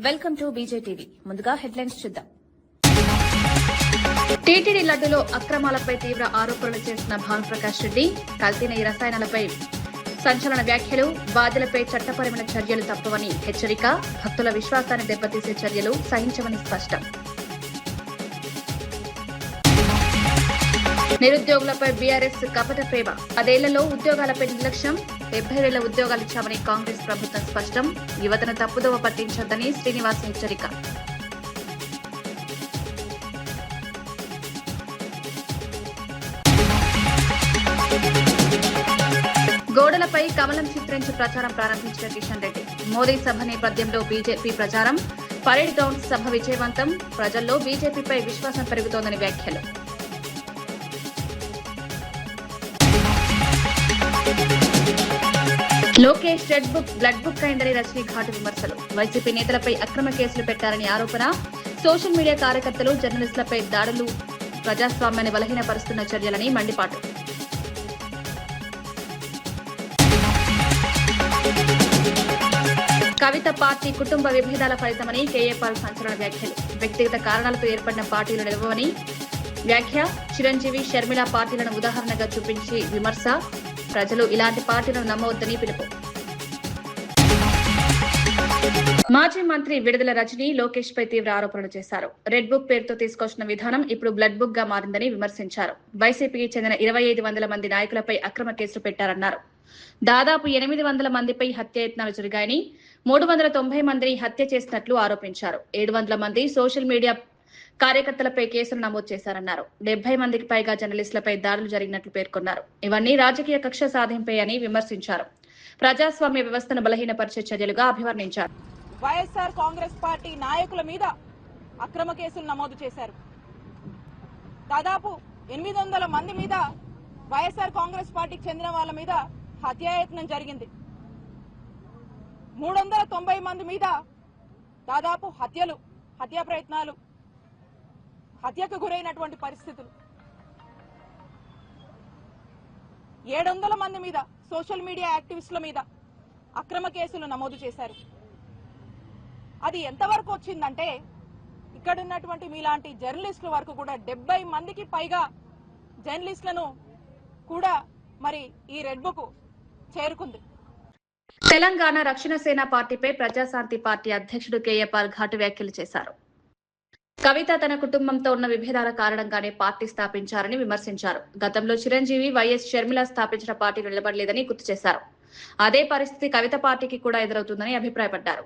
Welcome to బీజేటీవీ. ముందుగా headlines చూద్దాం. TTD లడ్డులో అక్రమాలపై తీవ్ర ఆరోపణలు చేసిన భానుప్రకాష్ రెడ్డి, కల్తీన రసాయనాలపై సంచలన వ్యాఖ్యలు, బాధ్యులపై చట్టపరమైన చర్యలు తప్పవని హెచ్చరిక, భక్తుల విశ్వాసాన్ని దెబ్బతీసే చర్యలు సహించవని స్పష్టం. నిరుద్యోగులపై బీఆర్ఎస్ కపట ప్రేమ, 10 ఏళ్లలో ఉద్యోగాలపై నిర్లక్ష్యం, 70,000 ఉద్యోగాలిచ్చామని కాంగ్రెస్ ప్రభుత్వం స్పష్టం, యువతను తప్పుదోవ పట్టించొద్దని శ్రీనివాస్ హెచ్చరిక. గోడలపై కమలం చిత్రించి ప్రచారం ప్రారంభించిన కిషన్ రెడ్డి, మోదీ సభ నేపథ్యంలో బీజేపీ ప్రచారం, పరేడ్ గ్రౌండ్ సభ విజయవంతం, ప్రజల్లో బీజేపీపై విశ్వాసం పెరుగుతోందని వ్యాఖ్యలు. Lokesh red book blood book అయిందని రజనీ ఘాటు విమర్శలు, వైసీపీ నేతలపై అక్రమ కేసులు పెట్టారని ఆరోపణ, సోషల్ మీడియా కార్యకర్తలు జర్నలిస్టులపై దాడులు ప్రజాస్వామ్యాన్ని బలహీనపరుస్తున్న చర్యలని మండిపాటు. కవిత పార్టీ కుటుంబ విభేదాల ఫలితమని కేఏపాల్ సంచలన వ్యాఖ్యలు, వ్యక్తిగత కారణాలతో ఏర్పడిన పార్టీలు నిలవని వ్యాఖ్య, చిరంజీవి షర్మిల పార్టీలను ఉదాహరణగా చూపించి విమర్శ, ప్రజలు ఇలాంటి పార్టీలను నమ్మవద్దని పిలుపు. మాజీ మంత్రి విడుదల రజనీ లోకేష్ పై తీవ్ర ఆరోపణలు చేశారు. రెడ్ బుక్ పేరుతో తీసుకొచ్చిన విధానం ఇప్పుడు బ్లడ్ బుక్ గా మారిందని విమర్శించారు. వైసీపీకి చెందిన 2500 మంది నాయకులపై అక్రమ కేసులు పెట్టారన్నారు. దాదాపు 800 మందిపై హత్యాయత్నాలు జరిగాయని, 390 మందిని హత్య చేసినట్లు ఆరోపించారు. 700 మంది సోషల్ మీడియా కార్యకర్తలపై కేసులు నమోదు చేశారన్నారు. 70 మందికి పైగా జర్నలిస్టులపై దాడులు జరిగినట్లు పేర్కొన్నారు. ఇవన్నీ రాజకీయ కక్ష సాధింపే అని విమర్శించారు. ప్రజాస్వామ్య వ్యవస్థను బలహీనపరిచే చర్యలుగా అభివర్ణించారు. వైఎస్ఆర్ కాంగ్రెస్ పార్టీ నాయకుల మీద అక్రమ కేసులు నమోదు చేశారు. దాదాపు 800 మంది మీద, వైఎస్ఆర్ కాంగ్రెస్ పార్టీకి చెందిన వాళ్ళ మీద హత్యాయత్నం జరిగింది. 390 మంది మీద దాదాపు హత్యా ప్రయత్నాలు, హత్యకు గురైనటువంటి పరిస్థితులు. 700 మంది మీద, సోషల్ మీడియా యాక్టివిస్టుల మీద అక్రమ కేసులు నమోదు చేశారు. అది ఎంతవరకు వచ్చిందంటే, ఇక్కడ ఉన్నటువంటి మీలాంటి జర్నలిస్టుల వరకు కూడా 70 మందికి పైగా జర్నలిస్టులను కూడా మరి ఈ రెడ్ బుక్ చేరుకుంది. తెలంగాణ రక్షణ సేన పార్టీపై ప్రజాశాంతి పార్టీ అధ్యక్షుడు కేఏపాల్ ఘాటు వ్యాఖ్యలు చేశారు. కవిత తన కుటుంబంతో ఉన్న విభేదాల కారణంగానే పార్టీ స్థాపించారని విమర్శించారు. గతంలో చిరంజీవి, వైఎస్ షర్మిల స్థాపించిన పార్టీలు నిలబడలేదని గుర్తు చేశారు. అదే పరిస్థితి కవిత పార్టీకి కూడా ఎదురవుతుందని అభిప్రాయపడ్డారు.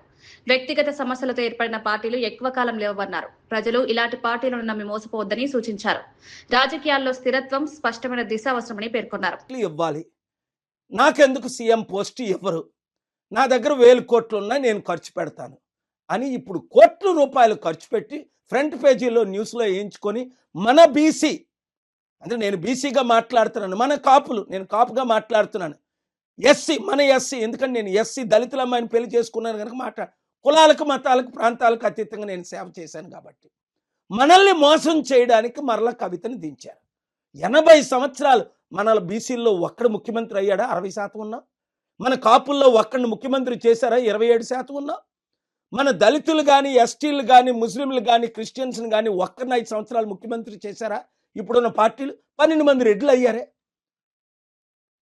వ్యక్తిగత సమస్యలతో ఏర్పడిన పార్టీలు ఎక్కువ కాలం లేవన్నారు. ప్రజలు ఇలాంటి పార్టీలను నమ్మి మోసపోవద్దని సూచించారు. రాజకీయాల్లో స్థిరత్వం, స్పష్టమైన దిశ అవసరమని పేర్కొన్నారు. ఇవ్వాలి, నాకెందుకు సీఎం పోస్ట్ ఇవ్వరు, నా దగ్గర 1000 కోట్లు ఉన్నాయి, నేను ఖర్చు పెడతాను అని ఇప్పుడు కోట్ల రూపాయలు ఖర్చు పెట్టి ఫ్రంట్ పేజీలో న్యూస్లో వేయించుకొని, మన బీసీ అంటే నేను బీసీగా మాట్లాడుతున్నాను, మన కాపులు నేను కాపుగా మాట్లాడుతున్నాను, ఎస్సీ మన ఎస్సీ, ఎందుకంటే నేను ఎస్సీ దళితుల అమ్మాయిని పెళ్లి చేసుకున్నాను కనుక కులాలకు, మతాలకు, ప్రాంతాలకు అతీతంగా నేను సేవ చేశాను కాబట్టి మనల్ని మోసం చేయడానికి మరలా కవితని దించారు. 80 సంవత్సరాలు మన బీసీల్లో ఒక్కడు ముఖ్యమంత్రి అయ్యాడా? 60% ఉన్నా. మన కాపుల్లో ఒక్కడిని ముఖ్యమంత్రి చేశారా? 27% ఉన్నా. మన దళితులు కానీ, ఎస్టీలు కానీ, ముస్లింలు కానీ, క్రిస్టియన్స్ని కానీ ఒక్కరిని 5 సంవత్సరాలు ముఖ్యమంత్రి చేశారా? ఇప్పుడున్న పార్టీలు 12 మంది రెడ్లు అయ్యారే,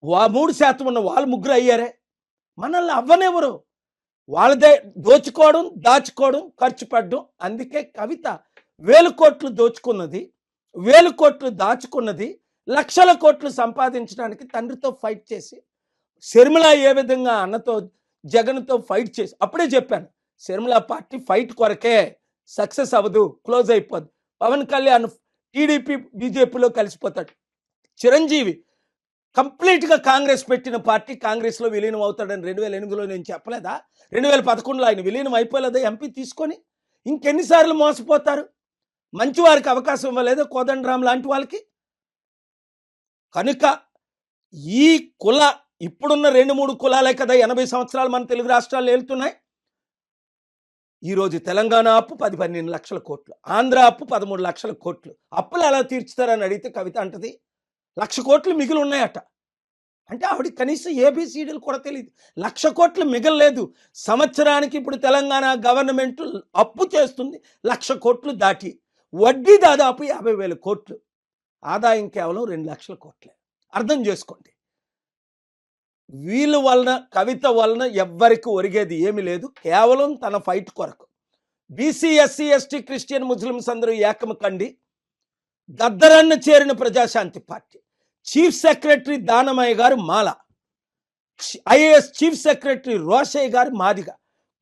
3% ఉన్న వాళ్ళు 3 అయ్యారే. మనల్ని అవ్వనెవరు? వాళ్ళదే దోచుకోవడం, దాచుకోవడం, ఖర్చు పెట్టడం. అందుకే కవిత 1000 కోట్లు దోచుకున్నది, 1000 కోట్లు దాచుకున్నది, లక్షల కోట్లు సంపాదించడానికి తండ్రితో ఫైట్ చేసి, షర్మిల ఏ విధంగా అన్నతో జగన్తో ఫైట్ చేసి, అప్పుడే చెప్పాను షర్మిల పార్టీ ఫైట్ కొరకే, సక్సెస్ అవ్వదు, క్లోజ్ అయిపోద్ది. పవన్ కళ్యాణ్ టీడీపీ బీజేపీలో కలిసిపోతాడు. చిరంజీవి కంప్లీట్గా కాంగ్రెస్ పెట్టిన పార్టీ కాంగ్రెస్లో విలీనం అవుతాడని 2008లో నేను చెప్పలేదా? 2011లో ఆయన విలీనం అయిపోలేదా ఎంపీ తీసుకొని? ఇంకెన్నిసార్లు మోసపోతారు? మంచి వారికి అవకాశం ఇవ్వలేదా కోదండరాం లాంటి వాళ్ళకి? కనుక ఈ ఇప్పుడున్న 2-3 కులాలే కదా 80 సంవత్సరాలు మన తెలుగు రాష్ట్రాలు వెళ్తున్నాయి. ఈరోజు తెలంగాణ అప్పు 10-12 లక్షల కోట్లు, ఆంధ్ర అప్పు 13 లక్షల కోట్లు. అప్పులు ఎలా తీర్చుతారని అడిగితే కవిత అంటది 1,00,000 కోట్లు మిగిలి ఉన్నాయట. అంటే ఆవిడ కనీసం ఏబిసిడీలు కూడా తెలియదు. 1,00,000 కోట్లు మిగలలేదు. సంవత్సరానికి ఇప్పుడు తెలంగాణ గవర్నమెంట్ అప్పు చేస్తుంది 1,00,000 కోట్లు దాటి, వడ్డీ దాదాపు 50,000 కోట్లు, ఆదాయం కేవలం 2,00,000 కోట్లే. అర్థం చేసుకోండి. వీళ్ళ వలన, కవిత వలన ఎవ్వరికి ఒరిగేది ఏమీ లేదు. కేవలం తన ఫైట్ కొరకు BC, SC, ST, Christian, Muslims అందరూ ఏకము కండి గద్దరన్న చేరిన Prajashanti party chief secretary Danamayya గారు మాల, ఐఏఎస్ చీఫ్ సెక్రటరీ రోషయ్య గారు మాదిగ,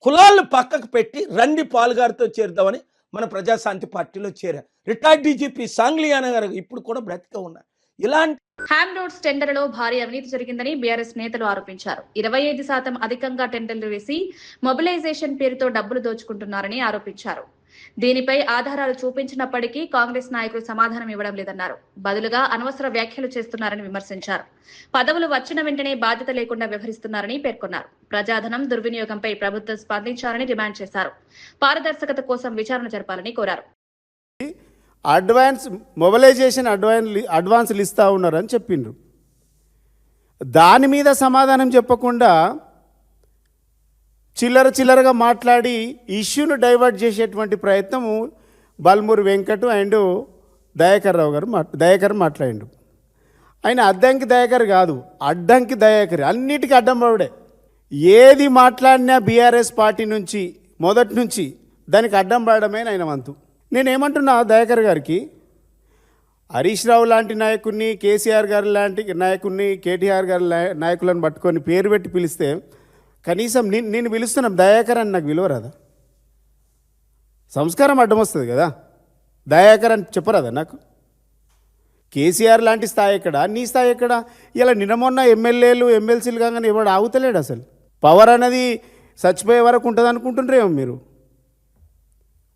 కులాలను పక్కకు పెట్టి రండి పాల్గారితో చేరుదామని మన ప్రజాశాంతి పార్టీలో చేరారు. రిటైర్డ్ డీజీపీ సాంగ్లియానా గారు ఇప్పుడు కూడా బ్రతికే ఉన్నారు. ఇలాంటి హ్యామ్ రోడ్స్ టెండర్లలో భారీ అవినీతి జరిగిందని బీఆర్ఎస్ నేతలు ఆరోపించారు. 25% అధికంగా టెండర్లు వేసి మొబిలైజేషన్ పేరుతో డబ్బులు దోచుకుంటున్నారని ఆరోపించారు. దీనిపై ఆధారాలు చూపించినప్పటికీ కాంగ్రెస్ నాయకులు సమాధానం ఇవ్వడం లేదన్నారు. బదులుగా అనవసర వ్యాఖ్యలు చేస్తున్నారని విమర్శించారు. పదవులు వచ్చిన వెంటనే బాధ్యత లేకుండా వ్యవహరిస్తున్నారని పేర్కొన్నారు. ప్రజాధనం దుర్వినియోగంపై ప్రభుత్వం స్పందించాలని డిమాండ్ చేశారు. పారదర్శకత కోసం విచారణ జరపాలని కోరారు. మొబిలైజేషన్ అడ్వాన్స్లు ఇస్తూ ఉన్నారని చెప్పిండ్రు. దాని మీద సమాధానం చెప్పకుండా చిల్లరగా మాట్లాడి ఇష్యూను డైవర్ట్ చేసేటువంటి ప్రయత్నము బల్మూరి వెంకట్ అండ్ దయాకర్ మాట్లాడిండు. ఆయన అద్దంకి దయాకర్ కాదు, అడ్డంకి దయాకర్, అన్నిటికీ అడ్డం పడే. ఏది మాట్లాడినా బీఆర్ఎస్ పార్టీ నుంచి మొదటి నుంచి దానికి అడ్డం పడడమే ఆయన వంతు. నేనేమంటున్నా దయాకర్ గారికి, హరీష్ రావు లాంటి నాయకుడిని, కేసీఆర్ గారు లాంటి నాయకుడిని, కేటీఆర్ గారి నాయకులను పట్టుకొని పేరు పెట్టి పిలిస్తే కనీసం నేను పిలుస్తున్నాం దయాకర్ అని నాకు విలువరాదా? సంస్కారం అడ్డం వస్తుంది కదా. దయాకర్ అని చెప్పరాదా నాకు? కేసీఆర్ లాంటి స్థాయి ఎక్కడ, నీ స్థాయి ఎక్కడ? ఇలా నిన్నమొన్న ఎమ్మెల్యేలు ఎమ్మెల్సీలు కాగానే ఎవడు ఆగుతలేడు. అసలు పవర్ అనేది చచ్చిపోయే వరకు ఉంటుంది అనుకుంటుండ్రేమో మీరు.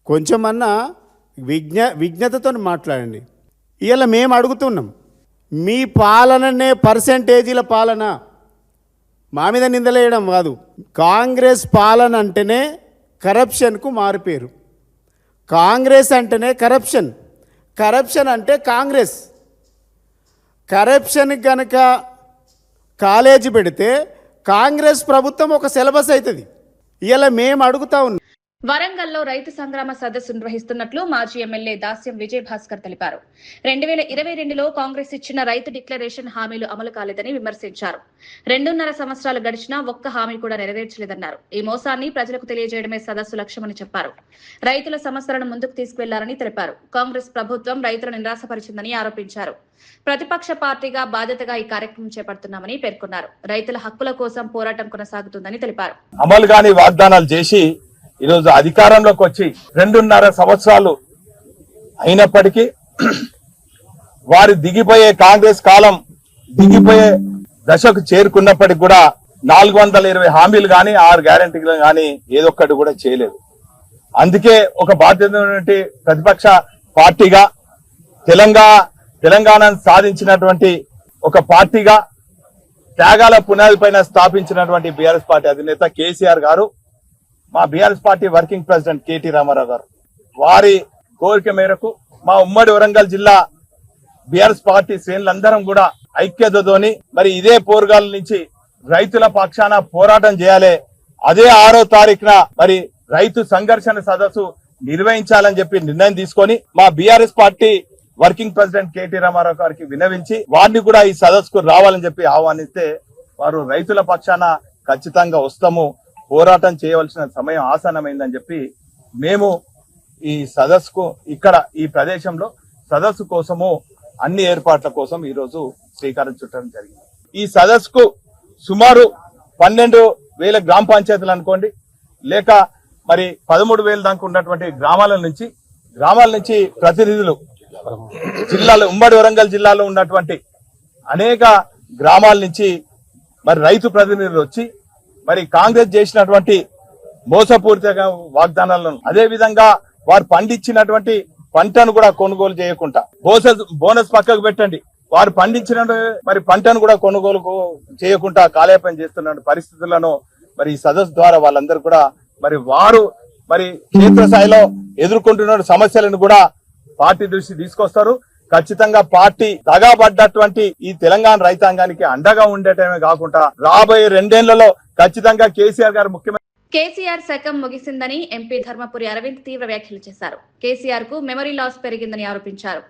కొంచెమన్నా విజ్ఞతతో మాట్లాడండి. ఇలా మేము అడుగుతున్నాం, మీ పాలననే పర్సెంటేజీల పాలన, మా మీద నిందలేయడం కాదు. కాంగ్రెస్ పాలన అంటేనే కరప్షన్కు మారిపోయారు. కాంగ్రెస్ అంటేనే కరప్షన్ అంటే కాంగ్రెస్. కరప్షన్కి కనుక కాలేజీ పెడితే కాంగ్రెస్ ప్రభుత్వం ఒక సిలబస్ అవుతుంది. ఇలా మేము అడుగుతా ఉన్నాం. వరంగల్లో రైతు సంగ్రామ సదస్సు నిర్వహిస్తున్నట్లు మాజీ ఎమ్మెల్యే దాస్యం విజయ్ భాస్కర్ తెలిపారు. 2022లో కాంగ్రెస్ ఇచ్చిన రైతు డిక్లరేషన్ హామీలు అమలు కాలేదని విమర్శించారు. 2.5 సంవత్సరాలు గడిచినా ఒక్క హామీ కూడా నెరవేర్చలేదన్నారు. ఈ మోసాన్ని ప్రజలకు తెలియజేయడమే సదస్సు లక్ష్యమని చెప్పారు. రైతుల సమస్యలను ముందుకు తీసుకువెళ్లారని తెలిపారు. కాంగ్రెస్ ప్రభుత్వం రైతులను నిరాశపరిచిందని ఆరోపించారు. ప్రతిపక్ష పార్టీగా బాధ్యతగా ఈ కార్యక్రమం చేపడుతున్నామని పేర్కొన్నారు. రైతుల హక్కుల కోసం పోరాటం కొనసాగుతుందని తెలిపారు. అమలు కాని వాగ్దానాలు చేసి ఈరోజు అధికారంలోకి వచ్చి 2.5 సంవత్సరాలు అయినప్పటికీ వారి దిగిపోయే కాంగ్రెస్ కాలం దిగిపోయే దశకు చేరుకున్నప్పటికి కూడా 420 హామీలు గాని 6 గ్యారెంటీలు గాని ఏదొక్కటి కూడా చేయలేదు. అందుకే ఒక బాధ్యత ప్రతిపక్ష పార్టీగా తెలంగాణను సాధించినటువంటి ఒక పార్టీగా త్యాగాల పునాది పైన స్థాపించినటువంటి బీఆర్ఎస్ పార్టీ అధినేత కేసీఆర్ గారు, మా BRS party working president KT Rama Rao గారు వారి కోరిక మేరకు మా ఉమ్మడి వరంగల్ జిల్లా బీఆర్ఎస్ పార్టీ శ్రేణులందరం కూడా ఐక్యతతోని మరి ఇదే పోరుగాల నుంచి రైతుల పక్షాన పోరాటం చేయాలి. అదే 6వ తారీఖున మరి రైతు సంఘర్షణ సదస్సు నిర్వహించాలని చెప్పి నిర్ణయం తీసుకొని మా BRS party working president KT రామారావు గారికి వినవించి వారిని కూడా ఈ సదస్సుకు రావాలని చెప్పి ఆహ్వానిస్తే వారు రైతుల పక్షాన ఖచ్చితంగా వస్తాము, పోరాటం చేయవలసిన సమయం ఆసన్నమైందని చెప్పి మేము ఈ సదస్సుకు ఇక్కడ ఈ ప్రదేశంలో సదస్సు కోసము అన్ని ఏర్పాట్ల కోసం ఈ రోజు శ్రీకారం చుట్టడం జరిగింది. ఈ సదస్సుకు సుమారు 12,000 గ్రామ పంచాయతీలు అనుకోండి, లేక మరి 13,000 దాకా ఉన్నటువంటి గ్రామాల నుంచి ప్రతినిధులు జిల్లాలో ఉమ్మడి వరంగల్ జిల్లాలో ఉన్నటువంటి అనేక గ్రామాల నుంచి మరి రైతు ప్రతినిధులు వచ్చి మరి కాంగ్రెస్ చేసినటువంటి మోసపూరిత వాగ్దానాలను, అదే విధంగా వారు పండించినటువంటి పంటను కూడా కొనుగోలు చేయకుండా బోనస్ పక్కకు పెట్టండి, వారు పండించిన మరి పంటను కూడా కొనుగోలు చేయకుండా కాలేపం చేస్తున్న పరిస్థితులను మరి ఈ సదస్సు ద్వారా వాళ్ళందరూ కూడా మరి వారు మరి క్షేత్రస్థాయిలో ఎదుర్కొంటున్న సమస్యలను కూడా పార్టీ దృష్టి తీసుకొస్తారు. ఖచ్చితంగా పార్టీ తగబడ్డటువంటి ఈ తెలంగాణ రైతాంగానికి అండగా ఉండటమే కాకుండా రాబోయే 2 ఏళ్లలో ఖచ్చితంగా కేసీఆర్ గారు ముఖ్యమంత్రి కేసీఆర్ శకం ముగిసిందని ఎంపీ ధర్మపురి అరవింద్ తీవ్ర వ్యాఖ్యలు చేశారు. కేసీఆర్ కు మెమరీ లాస్ పెరిగిందని ఆరోపించారు.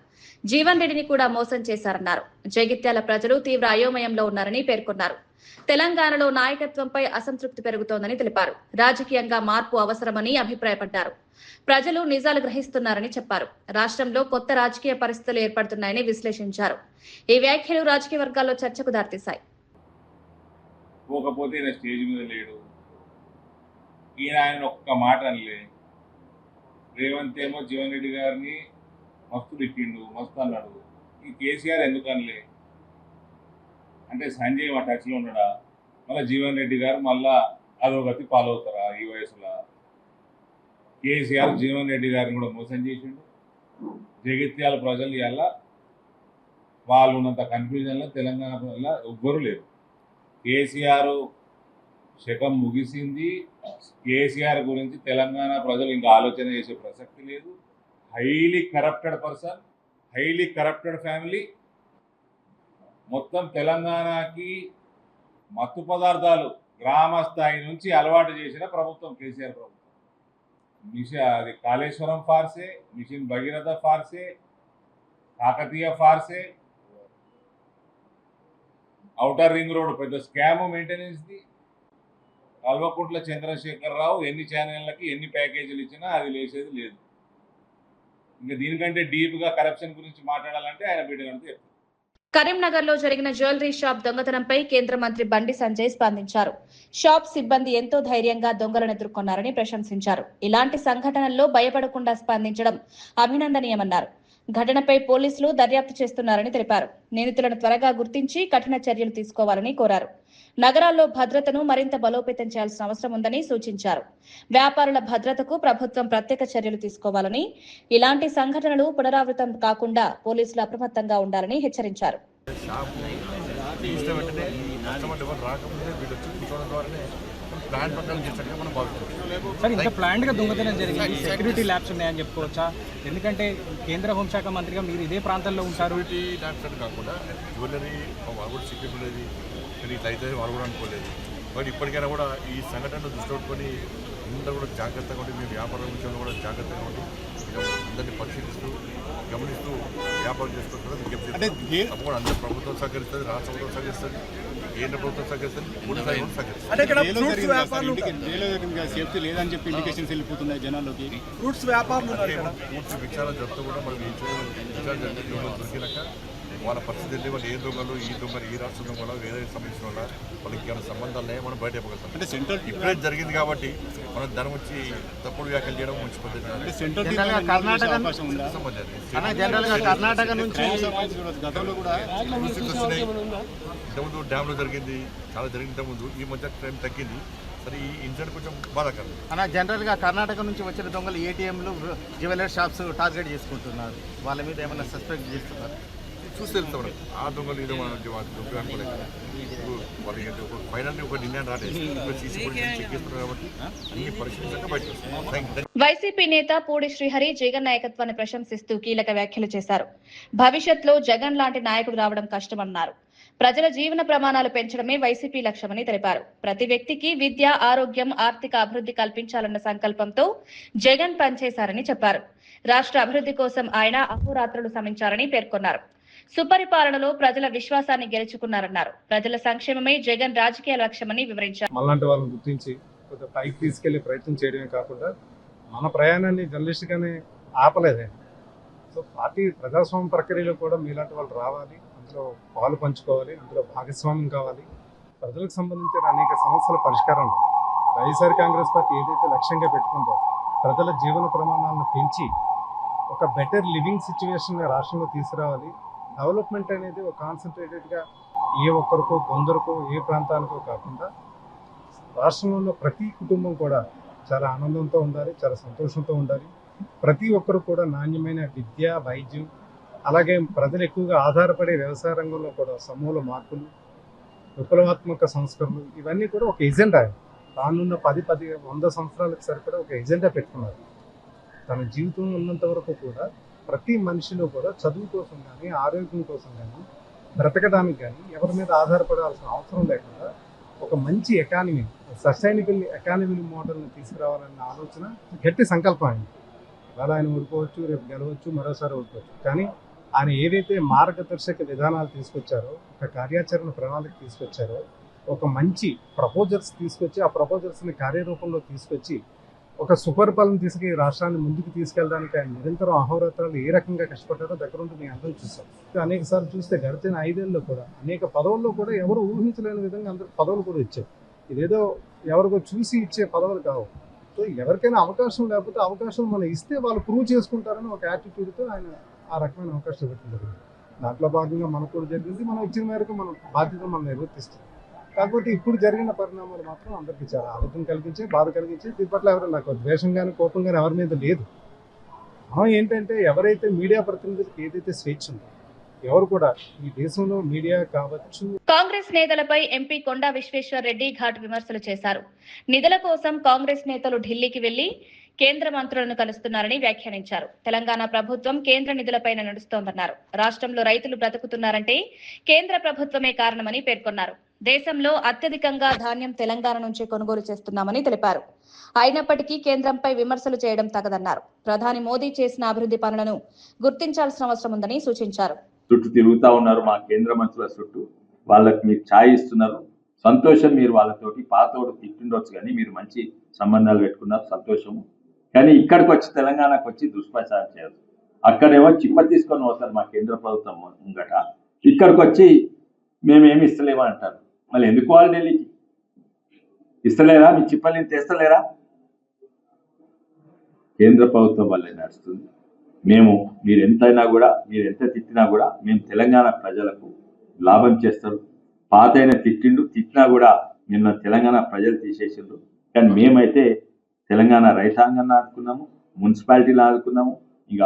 జీవన్ రెడ్డిని కూడా మోసం చేశారన్నారు. జగిత్యాల ప్రజలు తీవ్ర అయోమయంలో ఉన్నారని పేర్కొన్నారు. తెలంగాణలో నాయకత్వంపై అసంతృప్తి పెరుగుతోందని తెలిపారు. రాజకీయంగా మార్పు అవసరమని అభిప్రాయపడ్డారు. ప్రజలు నిజాలు గ్రహిస్తున్నారని చెప్పారు. రాష్ట్రంలో కొత్త రాజకీయ పరిస్థితులు ఏర్పడుతున్నాయని విశ్లేషించారు. ఈ వ్యాఖ్యలు రాజకీయ వర్గాల్లో చర్చకు దారితీశాయి. పోకపోతే ఈయన స్టేజ్ మీద లేడు, ఈయన ఆయన ఒక్క మాట అనలే. రేవంత్ ఏమో జీవన్ రెడ్డి గారిని మస్తు తిట్టిండు, మస్తు అన్నాడు. ఈ కేసీఆర్ ఎందుకు అనలే అంటే సంజయ్ మా టచ్లో ఉన్నాడా? మళ్ళీ జీవన్ రెడ్డి గారు మళ్ళా అధోగతి పాలవుతారా ఈ వయసులో? కేసీఆర్ జీవన్ రెడ్డి గారిని కూడా మోసం చేసిండు. జగిత్యాల ప్రజలు ఇవాళ వాళ్ళు ఉన్నంత కన్ఫ్యూజన్లో తెలంగాణ వల్ల ఎవ్వరూ లేరు. కేసీఆర్ శకం ముగిసింది. కేసీఆర్ గురించి తెలంగాణ ప్రజలు ఇంకా ఆలోచన చేసే ప్రసక్తి లేదు. Highly corrupted person, highly corrupted family. మొత్తం తెలంగాణకి మత్తు పదార్థాలు గ్రామ స్థాయి నుంచి అలవాటు చేసిన ప్రభుత్వం కేసీఆర్ ప్రభుత్వం. అది కాళేశ్వరం ఫార్సే, మిషన్ భగీరథ ఫార్సే, కాకతీయ ఫార్సే, ఔటర్ రింగ్ రోడ్ పెద్ద స్కామ్ మెయింటెనెన్స్ది. కల్వకుంట్ల చంద్రశేఖరరావు ఎన్ని ఛానళ్ళకి ఎన్ని ప్యాకేజీలు ఇచ్చినా అది లేచేది లేదు. ఇంకా దీనికంటే డీప్గా కరప్షన్ గురించి మాట్లాడాలంటే ఆయన బిడ్డలంతా చెప్తారు. కరీంనగర్ లో జరిగిన జ్యువెలరీ షాప్ దొంగతనంపై కేంద్ర మంత్రి బండి సంజయ్ స్పందించారు. షాప్ సిబ్బంది ఎంతో ధైర్యంగా దొంగలను ఎదుర్కొన్నారని ప్రశంసించారు. ఇలాంటి సంఘటనల్లో భయపడకుండా స్పందించడం అభినందనీయమన్నారు. ఘటనపై పోలీసులు దర్యాప్తు చేస్తున్నారని తెలిపారు. నిందితులను త్వరగా గుర్తించి కఠిన చర్యలు తీసుకోవాలని కోరారు. నగరాల్లో భద్రతను మరింత బలోపేతం చేయాల్సిన అవసరం ఉందని సూచించారు. వ్యాపారుల భద్రతకు ప్రభుత్వం ప్రత్యేక చర్యలు తీసుకోవాలని, ఇలాంటి సంఘటనలు పునరావృతం కాకుండా పోలీసులు అప్రమత్తంగా ఉండాలని హెచ్చరించారు. సార్, ఇంత ప్లాంట్ గా దొంగతనం జరిగింది, సెక్యూరిటీ ల్యాబ్స్ ఉన్నాయని చెప్పుకోవచ్చా? ఎందుకంటే కేంద్ర హోంశాఖ మంత్రిగా మీరు ఇదే ప్రాంతంలో ఉంటారు. సెక్యూరిటీ ల్యాబ్స్ అని కాకుండా జ్యువెలరీ వాళ్ళు కూడా సెక్యూరిటీ ఉండేది, కానీ ఇట్లా అయితే వాళ్ళు కూడా అనుకోలేదు. బట్ ఇప్పటికైనా కూడా ఈ సంఘటనను దృష్టి పెట్టుకొని అందరూ కూడా జాగ్రత్తగా ఉండి, మీ వ్యాపారం విషయంలో కూడా జాగ్రత్తగా ఉండి అందరినీ పరిశీలిస్తూ గమనిస్తూ వ్యాపారం చేసుకుంటున్నారు. తప్పకుండా అందరూ ప్రభుత్వం సహకరిస్తుంది, రాష్ట్ర ప్రభుత్వం సహకరిస్తుంది, కేంద్ర ప్రభుత్వం సహకరిస్తుంది, మూడు సహకరిస్తుంది. సేఫ్టీ లేదని చెప్పి ఇండికేషన్స్ వెళ్ళిపోతున్నాయి జనాల్లోకి. ఫ్రూట్స్ వ్యాపారం పూర్తి విచారణ జరుగుతూ కూడా మనం విచారణ దొరికినాక వాళ్ళ పరిస్థితి వెళ్ళి వాళ్ళు ఏ దొంగలు, ఈ దొంగలు, ఈ రాష్ట్ర దొంగలు, వేరే సంబంధించిన వాళ్ళ వాళ్ళకి ఏమైనా సంబంధాలు ఉన్నాయో మనం బయట చెప్పగలుగుతాం. అంటే సెంట్రల్ ఇప్పుడే జరిగింది కాబట్టి మనం దాని వచ్చి తప్పుడు వ్యాఖ్యలు చేయడం మంచి పద్ధతి. కర్ణాటక నుంచి గతంలో కూడా ఇంతకుముందు డ్యామ్లో జరిగింది, చాలా జరిగింది ఇంతకుముందు. ఈ మధ్య టైం తగ్గింది. సరే, ఈ ఇన్సిడెంట్ కొంచెం బాధాకరం. అలా జనరల్గా కర్ణాటక నుంచి వచ్చిన దొంగలు ఏటీఎంలు, జ్యువెలరీ షాప్స్ టార్గెట్ చేసుకుంటున్నారు. వాళ్ళ మీద ఏమైనా సస్పెక్ట్ చేస్తున్నారు? చూసి తెలుస్తాం. ఆ దొంగలు ఇదో మనం దొంగ అనుకోలేదు కదా. వాళ్ళకి ఫైనల్ ఒక నిర్ణయం రాలేదు. సీసీ చెక్ చేస్తున్నారు కాబట్టి అన్ని పరిశీలించాక బయటకు వస్తాం. వైసీపీ నేత పూడి శ్రీహరి జగన్ నాయకత్వాన్ని ప్రశంసిస్తూ కీలక వ్యాఖ్యలు చేశారు. భవిష్యత్తులో జగన్ లాంటి నాయకుడు రావడం కష్టమన్నారు. ప్రజల జీవన ప్రమాణాలు పెంచడమే వైసీపీ లక్ష్యమని తెలిపారు. ప్రతి వ్యక్తికి విద్య, ఆరోగ్యం, ఆర్థిక అభివృద్ధి కల్పించాలన్న సంకల్పంతో జగన్ పనిచేశారని చెప్పారు. రాష్ట్ర అభివృద్ధి కోసం ఆయన అహోరాత్రులు శ్రమించారని పేర్కొన్నారు. సుపరిపాలనలో ప్రజల విశ్వాసాన్ని గెలుచుకున్నారన్నారు. ప్రజల సంక్షేమమే జగన్ రాజకీయ లక్ష్యమని వివరించారు. మళ్ళంటి వాళ్ళని గుర్తించి కొంత పైకి తీసుకెళ్లే ప్రయత్నం చేయడమే కాకుండా మన ప్రయాణాన్ని జర్నలిస్ట్ గానే ఆపలేదే. సో పార్టీ ప్రజాస్వామ్య ప్రక్రియలో కూడా మీలాంటి వాళ్ళు రావాలి, అందులో పాలు పంచుకోవాలి, అందులో భాగస్వామ్యం కావాలి. ప్రజలకు సంబంధించిన అనేక సమస్యల పరిష్కారం వైఎస్ఆర్ కాంగ్రెస్ పార్టీ ఏదైతే లక్ష్యంగా పెట్టుకుందో ప్రజల జీవన ప్రమాణాలను పెంచి ఒక బెటర్ లివింగ్ సిచ్యువేషన్ రాష్ట్రంలో తీసుకురావాలి. డెవలప్మెంట్ అనేది ఒక కాన్సన్ట్రేటెడ్గా ఏ ఒక్కరికో, కొందరికో, ఏ ప్రాంతానికో కాకుండా రాష్ట్రంలో ప్రతి కుటుంబం కూడా చాలా ఆనందంతో ఉండాలి, చాలా సంతోషంతో ఉండాలి. ప్రతి ఒక్కరు కూడా నాణ్యమైన విద్య, వైద్యం, అలాగే ప్రజలు ఎక్కువగా ఆధారపడే వ్యవసాయ రంగంలో కూడా సమూల మార్పులు, విప్లవాత్మక సంస్కరణలు, ఇవన్నీ కూడా ఒక ఎజెండా. రానున్న 10-100 సంవత్సరాలకు సరిపడా ఒక ఎజెండా పెట్టుకున్నారు. తన జీవితం ఉన్నంత వరకు కూడా ప్రతి మనిషిలో కూడా చదువు కోసం కానీ ఆరోగ్యం కోసం కానీ బ్రతకడానికి కానీ ఎవరి మీద ఆధారపడాల్సిన అవసరం లేకుండా ఒక మంచి ఎకానమీ, సస్టైనబుల్ ఎకానమీ మోడల్ని తీసుకురావాలన్న ఆలోచన గట్టి సంకల్పం ఆయన. ఇవాళ ఆయన ఓడిపోవచ్చు, రేపు గెలవచ్చు, మరోసారి ఓడిపోవచ్చు. కానీ ఆయన ఏదైతే మార్గదర్శక విధానాలు తీసుకొచ్చారో, ఒక కార్యాచరణ ప్రణాళిక తీసుకొచ్చారో, ఒక మంచి ప్రపోజల్స్ తీసుకొచ్చి ఆ ప్రపోజల్స్ని కార్యరూపంలో తీసుకొచ్చి ఒక సుపరిపాలన తీసుకెళ్ళి రాష్ట్రాన్ని ముందుకు తీసుకెళ్ళడానికి ఆయన నిరంతరం అహోరాత్రాలు ఏ రకంగా కష్టపడ్డారో దగ్గరుండి నేను అందరూ చూసాం. అనేక సార్లు చూస్తే గడిచిన 5 ఏళ్ళలో కూడా అనేక పదవుల్లో కూడా ఎవరు ఊహించలేని విధంగా అందరూ పదవులు కూడా ఇచ్చారు. ఇదేదో ఎవరికో చూసి ఇచ్చే పదవులు కావు. సో ఎవరికైనా అవకాశం లేకపోతే అవకాశం మనం ఇస్తే వాళ్ళు ప్రూవ్ చేసుకుంటారని ఒక యాటిట్యూడ్తో ఆయన ఆ రకమైన అవకాశం పెట్టింది. దాంట్లో భాగంగా మనకు కూడా జరిగింది. మనం ఇచ్చిన మేరకు మనం బాధ్యత మనం నిర్వర్తిస్తాం. కాకపోతే ఇప్పుడు జరిగిన పరిణామాలు మాత్రం అందరికీ చాలా ఆలోచన కలిగించే, బాధ కలిగించే. దీని పట్ల ఎవరు నాకు ద్వేషం కానీ కోపం కానీ ఎవరి మీద లేదు. ఏంటంటే ఎవరైతే మీడియా ప్రతినిధులకు ఏదైతే స్వేచ్ఛ ఉందో, ఎవరు కూడా ఈ దేశంలో మీడియా కావచ్చు. కాంగ్రెస్ నేతలపై ఎంపీ కొండా విశ్వేశ్వర్ రెడ్డి ఘాటు విమర్శలు చేశారు. నిధుల కోసం కాంగ్రెస్ నేతలు ఢిల్లీకి వెళ్లి కేంద్ర మంత్రులను కలుస్తున్నారని వ్యాఖ్యానించారు. తెలంగాణ ప్రభుత్వం కేంద్ర నిధులపైన నడుస్తోందన్నారు. రాష్ట్రంలో రైతులు బ్రతుకుతున్నారంటే కేంద్ర ప్రభుత్వమే కారణమని పేర్కొన్నారు. దేశంలో అత్యధికంగా ధాన్యం తెలంగాణ నుంచే కొనుగోలు చేస్తున్నామని తెలిపారు. అయినప్పటికీ కేంద్రంపై విమర్శలు చేయడం తగదన్నారు. ప్రధాని మోదీ చేసిన అభివృద్ధి పనులను గుర్తించాల్సిన అవసరం ఉందని సూచించారు. చుట్టూ తిరుగుతా ఉన్నారు మా కేంద్ర మంత్రుల చుట్టూ, వాళ్ళకి మీరు ఛాయ్ ఇస్తున్నారు, సంతోషం. మీరు వాళ్ళతోటి పాతోడు తిట్టిండొచ్చు కానీ మీరు మంచి సంబంధాలు పెట్టుకున్నారు, సంతోషము. కానీ ఇక్కడికి వచ్చి తెలంగాణకు వచ్చి దుష్ప్రచారం చేయరు. అక్కడేమో చిప్ప తీసుకొని పోతారు మా కేంద్ర ప్రభుత్వం ముంగట, ఇక్కడికి వచ్చి మేమేమి ఇస్తలేమా అంటారు. మళ్ళీ ఎందుకు వాళ్ళు ఢిల్లీకి ఇస్తలేరా? మీ చిప్పల్ని తెస్తలేరా? కేంద్ర ప్రభుత్వం వల్లే నడుస్తుంది. మీరు ఎంతైనా కూడా, మీరు ఎంత తిట్టినా కూడా మేము తెలంగాణ ప్రజలకు లాభం చేస్తారు. పాతైన తిట్టినా కూడా నిన్న తెలంగాణ ప్రజలు తీసేసిండ్రు. కానీ మేమైతే తెలంగాణ రైతాంగాన్ని ఆదుకున్నాము, మున్సిపాలిటీలు ఆదుకున్నాము. ఇక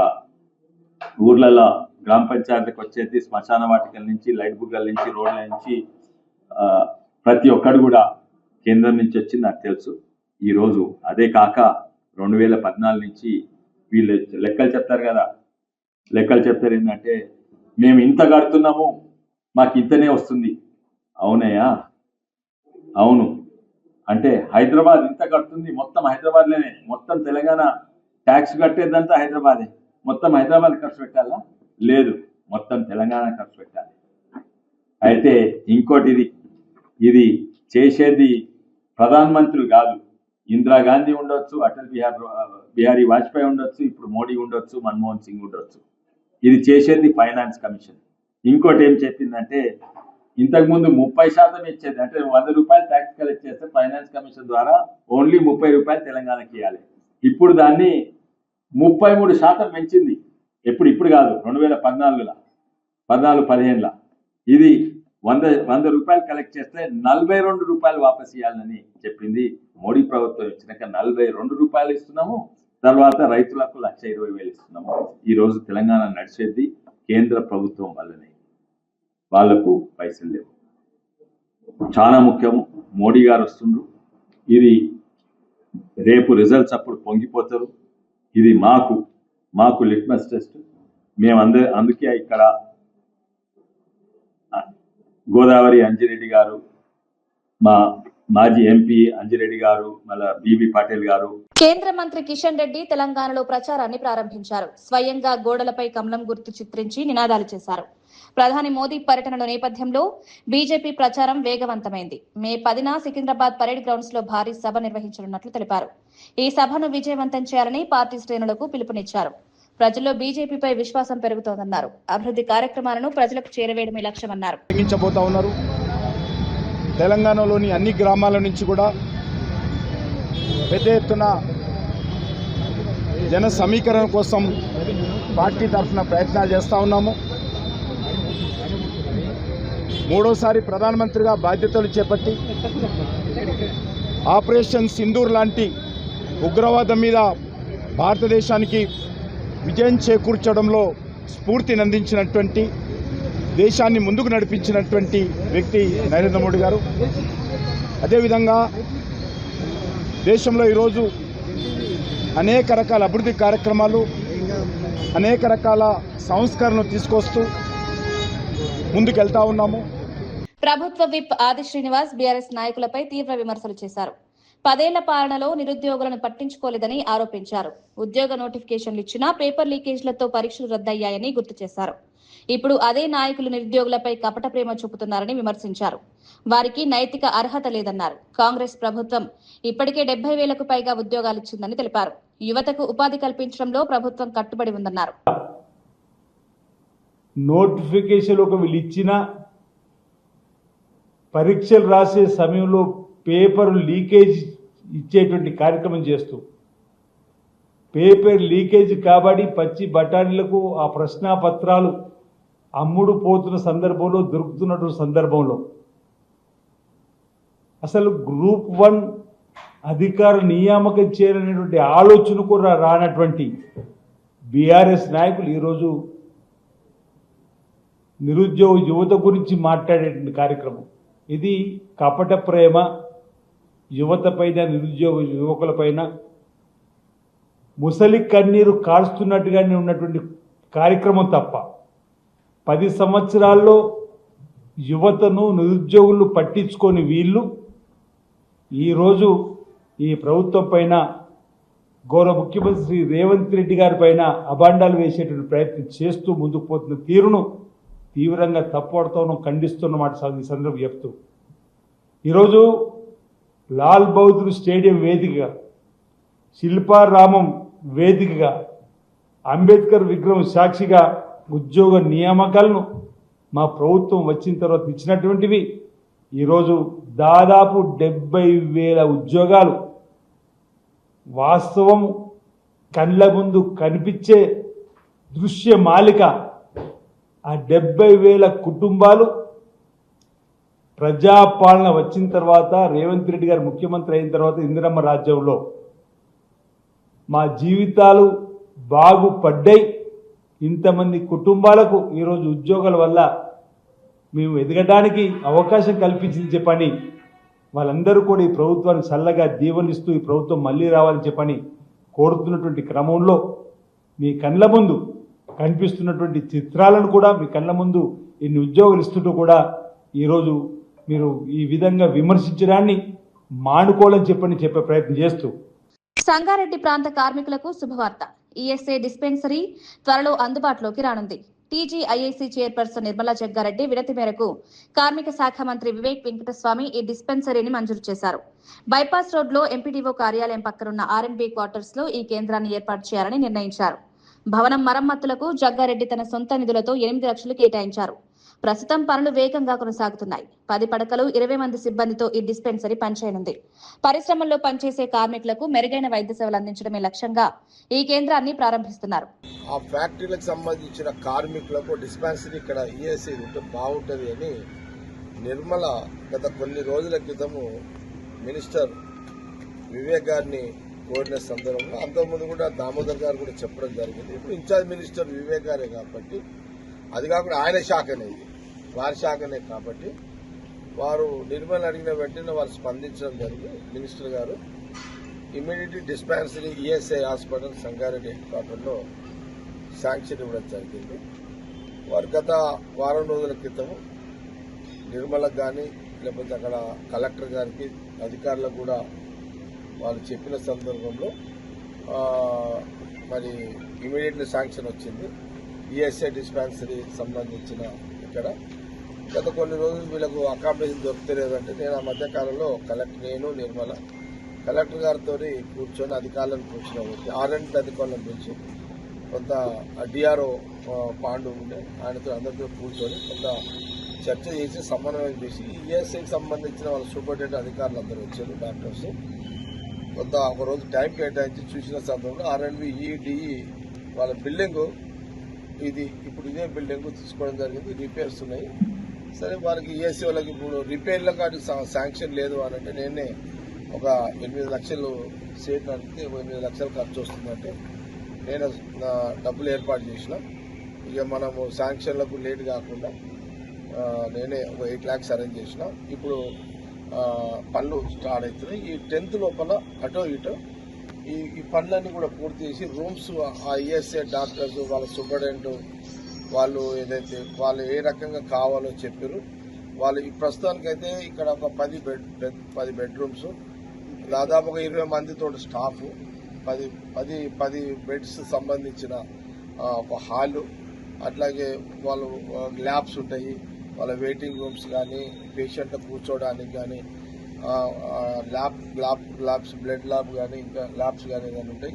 ఊర్లలో గ్రామ పంచాయతీలకు వచ్చేది శ్మశాన వాటికల నుంచి, లైట్ బుగ్గల నుంచి, రోడ్ల నుంచి ప్రతి ఒక్కడు కూడా కేంద్రం నుంచి వచ్చింది నాకు తెలుసు. ఈరోజు అదే కాక 2014 నుంచి వీళ్ళు లెక్కలు చెప్తారు కదా, లెక్కలు చెప్తారు ఏంటంటే మేము ఇంత కడుతున్నాము, మాకు ఇంతనే వస్తుంది. అవునయ్యా, అవును. అంటే హైదరాబాద్ ఇంత కడుతుంది, మొత్తం హైదరాబాద్లోనే, మొత్తం తెలంగాణ ట్యాక్స్ కట్టేదంతా హైదరాబాదే. మొత్తం హైదరాబాద్ ఖర్చు పెట్టాలా? లేదు, మొత్తం తెలంగాణ ఖర్చు పెట్టాలి. అయితే ఇంకోటి, ఇది చేసేది ప్రధానమంత్రి కాదు. ఇందిరాగాంధీ ఉండొచ్చు, అటల్ బిహారీ వాజ్పేయి ఉండొచ్చు, ఇప్పుడు మోడీ ఉండొచ్చు, మన్మోహన్ సింగ్ ఉండొచ్చు. ఇది చేసేది ఫైనాన్స్ కమిషన్. ఇంకోటి ఏం చెప్పిందంటే ఇంతకుముందు 30% ఇచ్చేది, అంటే 100 రూపాయలు ట్యాక్స్ కలెక్ట్ చేస్తే ఫైనాన్స్ కమిషన్ ద్వారా ఓన్లీ 30 రూపాయలు తెలంగాణకి ఇవ్వాలి. ఇప్పుడు దాన్ని 33% పెంచింది. ఇప్పుడు కాదు, 2014లో 14-15లో ఇది 100 రూపాయలు కలెక్ట్ చేస్తే 42 రూపాయలు వాపస్ ఇవ్వాలని చెప్పింది. మోడీ ప్రభుత్వం ఇచ్చినాక 42 రూపాయలు ఇస్తున్నాము. తర్వాత రైతులకు 1,20,000 ఇస్తున్నాము. ఈరోజు తెలంగాణ నడిచేది కేంద్ర ప్రభుత్వం వల్లనే, వాళ్లకు పైసలు లేవు. చాలా ముఖ్యము, మోడీ గారు వస్తుండ్రు. ఇది రేపు రిజల్ట్స్ అప్పుడు పొంగిపోతారు. ఇది మాకు లిట్మస్ టెస్ట్. అందుకే ఇక్కడ గోదావరి అంజిరెడ్డి గారు, మా మాజీ ఎంపీ అంజిరెడ్డి గారు, మళ్ళా బీబీ పాటిల్ గారు. కేంద్ర మంత్రి కిషన్ రెడ్డి తెలంగాణలో ప్రచారాన్ని ప్రారంభించారు. స్వయంగా గోడలపై కమలం గుర్తు చిత్రించి నినాదాలు చేశారు. ప్రధాని మోదీ పర్యటనలో నేపథ్యంలో బీజేపీ ప్రచారం వేగవంతమైంది. మే 10న సికింద్రాబాద్ పరేడ్ గ్రౌండ్స్ లో భారీ సభ నిర్వహించనున్నట్లు తెలిపారు. ఈ సభను విజయవంతం చేయాలని పార్టీ శ్రేణులకు పిలుపునిచ్చారు. ప్రజల్లో బీజేపీపై విశ్వాసం పెరుగుతోందన్నారు. అభివృద్ధి కార్యక్రమాలను ప్రజలకు చేరవేయడమే లక్ష్యమన్నారు. తెలంగాణలోని అన్ని గ్రామాల నుంచి కూడా పెద్ద ఎత్తున జన సమీకరణ కోసం పార్టీ తరఫున ప్రయత్నాలు చేస్తూ ఉన్నాము. మూడోసారి ప్రధానమంత్రిగా బాధ్యతలు చేపట్టి ఆపరేషన్ సింధూర్ లాంటి ఉగ్రవాదం మీద భారతదేశానికి విజయం చేకూర్చడంలో స్ఫూర్తినందించినటువంటి, దేశాన్ని ముందుకు నడిపించినటువంటి వ్యక్తి నరేంద్ర మోడీ గారు. అదేవిధంగా దేశంలో ఈరోజు అనేక రకాల అభివృద్ధి కార్యక్రమాలు అనేక రకాల సంస్కరణలు తీసుకొస్తూ ముందుకెళ్తా ఉన్నాము. ప్రభుత్వ విప్ ఆది శ్రీనివాస్ బీఆర్ఎస్ నాయకులపై తీవ్ర విమర్శలు చేశారు. 10 ఏళ్ల పాలనలో నిరుద్యోగులను పట్టించుకోలేదని ఆరోపించారు. ఉద్యోగ నోటిఫికేషన్లు ఇచ్చినా పేపర్ లీకేజ్లతో పరీక్షలు రద్దయ్యాయని గుర్తు చేశారు. ఇప్పుడు అదే నాయకులు నిరుద్యోగులపై కపట ప్రేమ చూపుతున్నారని విమర్శించారు. వారికి నైతిక అర్హత లేదన్నారు. కాంగ్రెస్ ప్రభుత్వం ఇప్పటికే 70,000కు పైగా ఉద్యోగాలిచ్చిందని తెలిపారు. యువతకు ఉపాధి కల్పించడంలో ప్రభుత్వం కట్టుబడి ఉందన్నారు. నోటిఫికేషన్ ఒక వీళ్ళు ఇచ్చినా పరీక్షలు రాసే సమయంలో పేపర్ లీకేజ్ ఇచ్చేటువంటి కార్యక్రమం చేస్తూ పేపర్ లీకేజ్ కాబట్టి పచ్చి బఠానీలకు ఆ ప్రశ్నాపత్రాలు అమ్ముడు పోతున్న సందర్భంలో దొరుకుతున్నటువంటి సందర్భంలో అసలు గ్రూప్ 1 అధికార నియామకం చేయాలనేటువంటి ఆలోచన కూడా రానటువంటి బీఆర్ఎస్ నాయకులు ఈరోజు నిరుద్యోగ యువత గురించి మాట్లాడేటువంటి కార్యక్రమం. ఇది కపట ప్రేమ యువత పైన, నిరుద్యోగ యువకులపైన ముసలి కన్నీరు కాల్స్తున్నట్టుగానే ఉన్నటువంటి కార్యక్రమం తప్ప 10 సంవత్సరాల్లో యువతను, నిరుద్యోగులను పట్టించుకొని వీళ్ళు ఈరోజు ఈ ప్రభుత్వం పైన, గౌరవ ముఖ్యమంత్రి శ్రీ రేవంత్ రెడ్డి గారి పైన అబాండాలు వేసేటువంటి ప్రయత్నం చేస్తూ ముందుకు పోతున్న తీరును తీవ్రంగా తప్పుపడుతూ ఖండిస్తున్నమాట ఈ సందర్భం చెప్తూ ఈరోజు లాల్ బహదూర్ స్టేడియం వేదికగా, శిల్పారామం వేదికగా, అంబేద్కర్ విగ్రహం సాక్షిగా ఉద్యోగ నియామకాలను మా ప్రభుత్వం వచ్చిన తర్వాత ఇచ్చినటువంటివి ఈరోజు దాదాపు 70,000 ఉద్యోగాలు వాస్తవం కళ్ళ ముందు కనిపించే దృశ్యమాలిక. ఆ 70,000 కుటుంబాలు ప్రజాపాలన వచ్చిన తర్వాత, రేవంత్ రెడ్డి గారు ముఖ్యమంత్రి అయిన తర్వాత ఇందిరమ్మ రాజ్యంలో మా జీవితాలు బాగుపడ్డాయి. ఇంతమంది కుటుంబాలకు ఈరోజు ఉద్యోగాల వల్ల మేము ఎదగడానికి అవకాశం కల్పించింది చెప్పని వాళ్ళందరూ కూడా ఈ ప్రభుత్వాన్ని చల్లగా దీవెనిస్తూ ఈ ప్రభుత్వం మళ్ళీ రావాలని చెప్పని కోరుతున్నటువంటి క్రమంలో మీ కళ్ళ ముందు కనిపిస్తున్నటువంటి చిత్రాలను కూడా, మీ కళ్ళ ముందు ఇన్ని ఉద్యోగాలు ఇస్తుంటూ కూడా ఈరోజు మీరు ఈ విధంగా విమర్శించడాన్ని మానుకోవాలని చెప్పే ప్రయత్నం చేస్తూ సంగారెడ్డి ప్రాంత కార్మికులకు శుభవార్త. ఈఎస్ఐ డిస్పెన్సరీ త్వరలో అందుబాటులోకి రానుంది. టీజీఐఐసీ చైర్పర్సన్ నిర్మలా జగ్గారెడ్డి వినతి మేరకు కార్మిక శాఖ మంత్రి వివేక్ వెంకటస్వామి ఈ డిస్పెన్సరీని మంజూరు చేశారు. బైపాస్ రోడ్ లో ఎంపీడీఓ కార్యాలయం పక్కనున్న ఆర్ఎండ్బి క్వార్టర్స్ లో ఈ కేంద్రాన్ని ఏర్పాటు చేయాలని నిర్ణయించారు. భవనం మరమ్మతులకు జగ్గారెడ్డి తన సొంత నిధులతో 8 లక్షలు కేటాయించారు. ప్రస్తుతం పనులు వేగంగా కొనసాగుతున్నాయి. 10 పడకలు, 20 మంది సిబ్బందితో ఈ డిస్పెన్సరీ పనిచేయనుంది. పరిశ్రమల్లో పనిచేసే కార్మికులకు మెరుగైన వైద్య సేవలు అందించడమే లక్ష్యంగా ఈ కేంద్రాన్ని ప్రారంభిస్తున్నారు. ఆ ఫ్యాక్టరీలకు సంబంధించిన కార్మికులకు డిస్పెన్సరీ ఇక్కడ ఈఎస్ఐ ఉంటే బాగుంటుంది అని నిర్మల గత కొన్ని రోజుల క్రితము మినిస్టర్ వివేక్ గారిని కోరిన సందర్భంలో, అంతకుముందు కూడా దామోదర్ గారు కూడా చెప్పడం జరిగింది. ఇప్పుడు ఇన్ఛార్జ్ మినిస్టర్ వివేక్ గారే కాబట్టి, అది కాకుండా ఆయన శాఖనే, వారి శాఖనే కాబట్టి వారు నిర్మల్ అడిగిన వెంటనే వారు స్పందించడం జరిగింది. మినిస్టర్ గారు immediately dispensary ESI hospital Sangareddy head క్వార్టర్లో శాంక్షన్ ఇవ్వడం జరిగింది. వారు గత వారం రోజుల క్రితము నిర్మలకు కానీ, లేకపోతే అక్కడ కలెక్టర్ గారికి, అధికారులకు కూడా వాళ్ళు చెప్పిన సందర్భంలో మరి ఇమీడియట్లీ శాంక్షన్ వచ్చింది. ఈఎస్ఐ డిస్పెన్సరీ సంబంధించిన ఇక్కడ గత కొన్ని రోజులు వీళ్ళకు అకామిడేషన్ దొరుకుతలేదంటే నేను ఆ మధ్యకాలంలో నేను నిర్మల కలెక్టర్ గారితో కూర్చొని అధికారులను కూర్చోబెట్టి ఆర్ఎండ్ అధికారులను పిలిచి కొంత డిఆర్ఓ పాండు ఉండే ఆయనతో అందరితో కూర్చొని కొంత చర్చ చేసి సమన్వయం చేసి ఈఎస్ఐకి సంబంధించిన వాళ్ళ సూపరింటెండెంట్ అధికారులు అందరూ వచ్చారు, డాక్టర్స్. కొంత ఒకరోజు టైం కేటాయించి చూసిన సందర్భంలో ఆర్ఎండ్బి ఈడిఈ వాళ్ళ బిల్డింగ్ ఇప్పుడు ఇదే బిల్డింగ్ తీసుకోవడం జరిగింది. రిపేర్స్ ఉన్నాయి. సరే వారికి ఈఎస్ఐ వాళ్ళకి ఇప్పుడు రిపేర్లకు అది శాంక్షన్ లేదు అని అంటే నేనే ఒక 8 లక్షలు సేట్ అడిగితే 8 లక్షలు ఖర్చు వస్తుందంటే నేను డబ్బులు ఏర్పాటు చేసిన. ఇక మనము శాంక్షన్లకు లేట్ కాకుండా నేనే ఒక 8 lakhs అరేంజ్ చేసిన. ఇప్పుడు పనులు స్టార్ట్ అవుతున్నాయి. ఈ 10th లోపల అటో ఇటో ఈ పనులన్నీ కూడా పూర్తి చేసి రూమ్స్ ఆ ఈఎస్ఐ డాక్టర్స్ వాళ్ళ సూపరింటెండెంట్ వాళ్ళు ఏదైతే వాళ్ళు ఏ రకంగా కావాలో చెప్పారు. వాళ్ళు ఈ ప్రస్తుతానికైతే ఇక్కడ ఒక 10 బెడ్రూమ్స్, దాదాపు ఒక 20 మందితో స్టాఫ్, 10 బెడ్స్ సంబంధించిన ఒక హాలు, అట్లాగే వాళ్ళు ల్యాబ్స్ ఉంటాయి, వాళ్ళ వెయిటింగ్ రూమ్స్ కానీ, పేషెంట్ కూర్చోడానికి కానీ, ల్యాబ్స్ బ్లడ్ ల్యాబ్ కానీ, ఇంకా ల్యాబ్స్ కానీ ఏదైనా ఉంటాయి.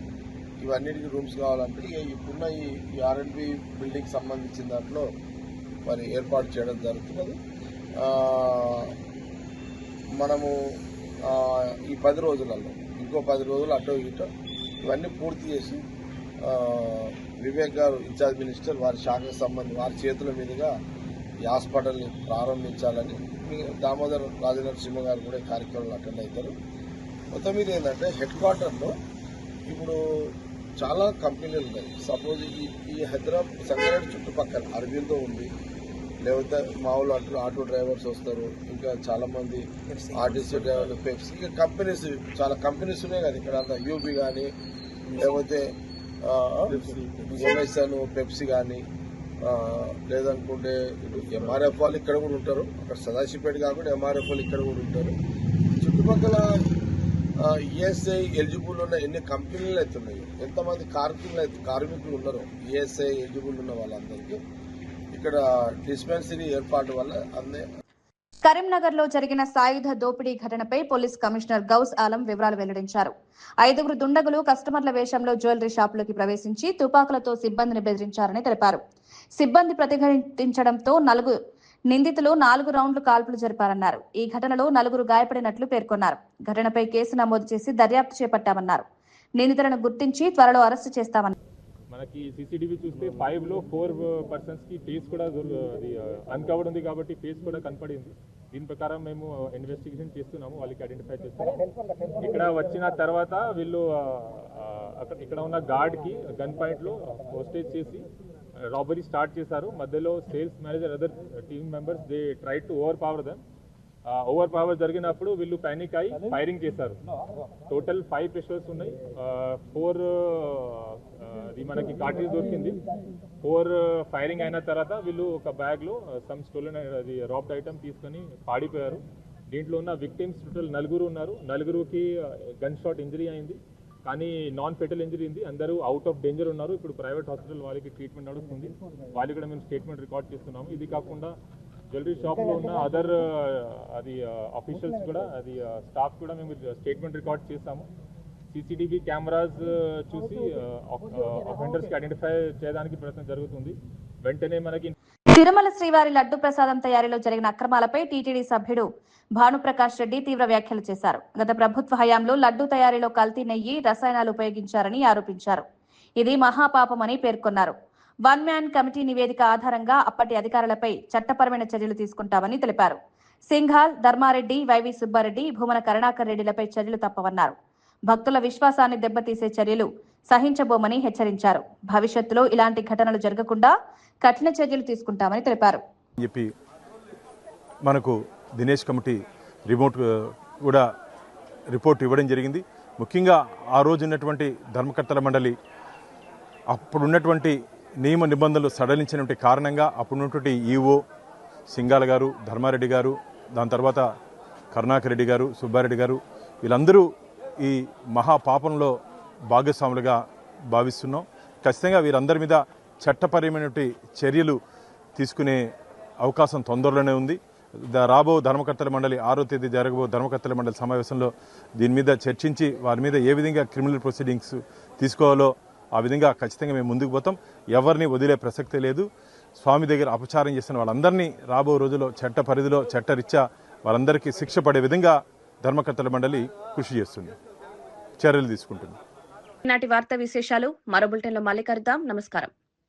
ఇవన్నిటికీ రూమ్స్ కావాలంటే ఇప్పుడున్న ఈ R&B బిల్డింగ్ సంబంధించిన దాంట్లో మరి ఏర్పాటు చేయడం జరుగుతున్నది. మనము ఈ 10 రోజులలో ఇంకో 10 రోజులు అటో ఇటో ఇవన్నీ పూర్తి చేసి వివేక్ గారు ఇన్ఛార్జ్ మినిస్టర్ వారి శాఖకు సంబంధించి వారి చేతుల మీదుగా ఈ హాస్పిటల్ని ప్రారంభించాలని దామోదర్ రాజనరసింహ గారు కూడా ఈ కార్యక్రమంలో అటెండ్ అవుతారు. మొత్తం మీద ఏంటంటే హెడ్ క్వార్టర్లో ఇప్పుడు చాలా కంపెనీలు ఉన్నాయి. సపోజ్ ఈ హైదరాబాద్ సంగారెడ్డి చుట్టుపక్కల అరవిందో ఉంది, లేకపోతే మామూలు ఆటో డ్రైవర్స్ వస్తారు, ఇంకా చాలామంది ఆర్టీసీ డ్రైవర్లు, పెప్సీ, ఇంకా కంపెనీస్ చాలా కంపెనీస్ ఉన్నాయి కదా ఇక్కడ అంతా, యూబీ కానీ, లేకపోతే ఎంఎస్ఎన్, పెప్సీ కానీ, లేదనుకుంటే ఇటు ఎంఆర్ఎఫ్ వాళ్ళు ఇక్కడ కూడా ఉంటారు. అక్కడ సదాశివపేట కాకుండా ఎంఆర్ఎఫ్ వాళ్ళు ఇక్కడ కూడా ఉంటారు. చుట్టుపక్కల ఈఎస్ఐ ఎలిజిబుల్ ఉన్న ఎన్ని కంపెనీలు అయితే ఉన్నాయో, ఎంతమంది కార్మికులు ఉన్నారో ఈఎస్ఐ ఎలిజిబుల్ ఉన్న వాళ్ళందరికీ ఇక్కడ డిస్పెన్సరీ ఏర్పాటు వల్ల అందే. కరీంనగర్ లో జరిగిన సాయుధ దోపిడీ ఘటనపై పోలీస్ కమిషనర్ గౌస్ ఆలం వివరాలు వెల్లడించారు. 5 దుండగులు కస్టమర్ల వేషంలో జ్యువెలరీ షాపులోకి ప్రవేశించి తుపాకులతో సిబ్బందిని బెదిరించారని తెలిపారు. సిబ్బంది ప్రతిఘటించడంతో నిందితులు 4 రౌండ్లు కాల్పులు జరిపారన్నారు. ఈ ఘటనలో 4 గాయపడినట్లు పేర్కొన్నారు. ఘటనపై కేసు నమోదు చేసి దర్యాప్తు చేపట్టామన్నారు. నిందితులను గుర్తించి త్వరలో అరెస్టు చేస్తామన్నారు. మనకి సీసీటీవీ చూస్తే 5లో 4 పర్సన్స్ కి ఫేస్ కూడా అన్కవర్డ్ ఉంది కాబట్టి ఫేస్ కూడా కనపడింది. దీని ప్రకారం మేము ఇన్వెస్టిగేషన్ చేస్తున్నాము, వాళ్ళకి ఐడెంటిఫై చేస్తున్నాము. ఇక్కడ వచ్చిన తర్వాత వీళ్ళు ఇక్కడ ఉన్న గార్డ్ కి గన్ పాయింట్ లో హోస్టేజ్ చేసి రాబరీ స్టార్ట్ చేశారు. మధ్యలో sales manager other team members they try to over power జరిగినప్పుడు వీళ్ళు పానిక్ అయి ఫైరింగ్ చేశారు. టోటల్ 5 పిస్టల్స్ ఉన్నాయి. 4 మనకి కార్ట్రిడ్జ్ దొరికింది. 4 ఫైరింగ్ అయిన తర్వాత వీళ్ళు ఒక బ్యాగ్ లో సమ్ స్టోలెన్ రాబ్డ్ ఐటమ్ తీసుకొని పాడిపోయారు. దీంట్లో ఉన్న విక్టిమ్స్ టోటల్ 4 ఉన్నారు. 4కి గన్ షాట్ ఇంజరీ అయింది, కానీ నాన్ ఫెటల్ ఇంజరీ ఉంది. అందరూ అవుట్ ఆఫ్ డేంజర్ ఉన్నారు. ఇప్పుడు ప్రైవేట్ హాస్పిటల్ వాళ్ళకి ట్రీట్మెంట్ నడుస్తుంది. వాళ్ళు కూడా మేము స్టేట్మెంట్ రికార్డ్ చేస్తున్నాము. ఇది కాకుండా జ్యువెలరీ షాప్ లో ఉన్న అదర్ ఆఫీషియల్స్ కూడా స్టాఫ్ కూడా మేము స్టేట్మెంట్ రికార్డ్ చేస్తాము. సీసీటీవీ కెమెరాస్ చూసి అఫెండర్స్ కి ఐడెంటిఫై చేయడానికి ప్రయత్నం జరుగుతుంది. వెంటనే మనకి తిరుమల శ్రీవారి లడ్డు ప్రసాదం తయారీలో జరిగిన అక్రమాలపై టీటీడీ సభ్యుడు భానుప్రకాష్ రెడ్డి తీవ్ర వ్యాఖ్యలు చేశారు. గత ప్రభుత్వ హయాంలో లడ్డు తయారీలో కల్తీ నెయ్యి, రసాయనాలు ఉపయోగించారని ఆరోపించారు. ఇది మహాపాపమని పేర్కొన్నారు. 1 మ్యాన్ కమిటీ నివేదిక ఆధారంగా అప్పటి అధికారులపై చట్టపరమైన చర్యలు తీసుకుంటామని తెలిపారు. సింఘాల్, ధర్మారెడ్డి, వైవి సుబ్బారెడ్డి, భూమన కరుణాకర్ రెడ్డిలపై చర్యలు తప్పవన్నారు. భక్తుల విశ్వాసాన్ని దెబ్బతీసే చర్యలు సహించబోమని హెచ్చరించారు. భవిష్యత్తులో ఇలాంటి ఘటనలు జరగకుండా కఠిన చర్యలు తీసుకుంటామని తెలిపారు. మనకు దినేష్ కమిటీ కూడా రిపోర్ట్ ఇవ్వడం జరిగింది. ముఖ్యంగా ఆ రోజు ఉన్నటువంటి ధర్మకర్తల మండలి అప్పుడున్నటువంటి నియమ నిబంధనలు సడలించినటువంటి కారణంగా అప్పుడున్నటువంటి ఈఓ సింగాల గారు, ధర్మారెడ్డి గారు, దాని తర్వాత కరుణాకర్ రెడ్డి గారు, సుబ్బారెడ్డి గారు, వీళ్ళందరూ ఈ మహాపాపంలో భాగస్వాములుగా భావిస్తున్నాం. ఖచ్చితంగా వీరందరి మీద చట్టపరమైనటువంటి చర్యలు తీసుకునే అవకాశం తొందరలోనే ఉంది. రాబో ధర్మకర్తల మండలి 6వ తేదీ జరగబో ధర్మకర్తల మండలి సమావేశంలో దీని మీద చర్చించి వారి మీద ఏ విధంగా క్రిమినల్ ప్రొసీడింగ్స్ తీసుకోవాలో ఆ విధంగా ఖచ్చితంగా మేము ముందుకు పోతాం. ఎవరిని వదిలే ప్రసక్తే లేదు. స్వామి దగ్గర అపచారం చేసిన వాళ్ళందరినీ రాబో రోజుల్లో చట్ట పరిధిలో చట్టరీత్యా వాళ్ళందరికీ శిక్ష పడే విధంగా ధర్మకర్తల మండలి కృషి చేస్తుంది, చర్యలు తీసుకుంటుంది. నాటి వార్తా విశేషాలు మరో బులెటిన్లో మళ్ళీ కలుద్దాం. నమస్కారం.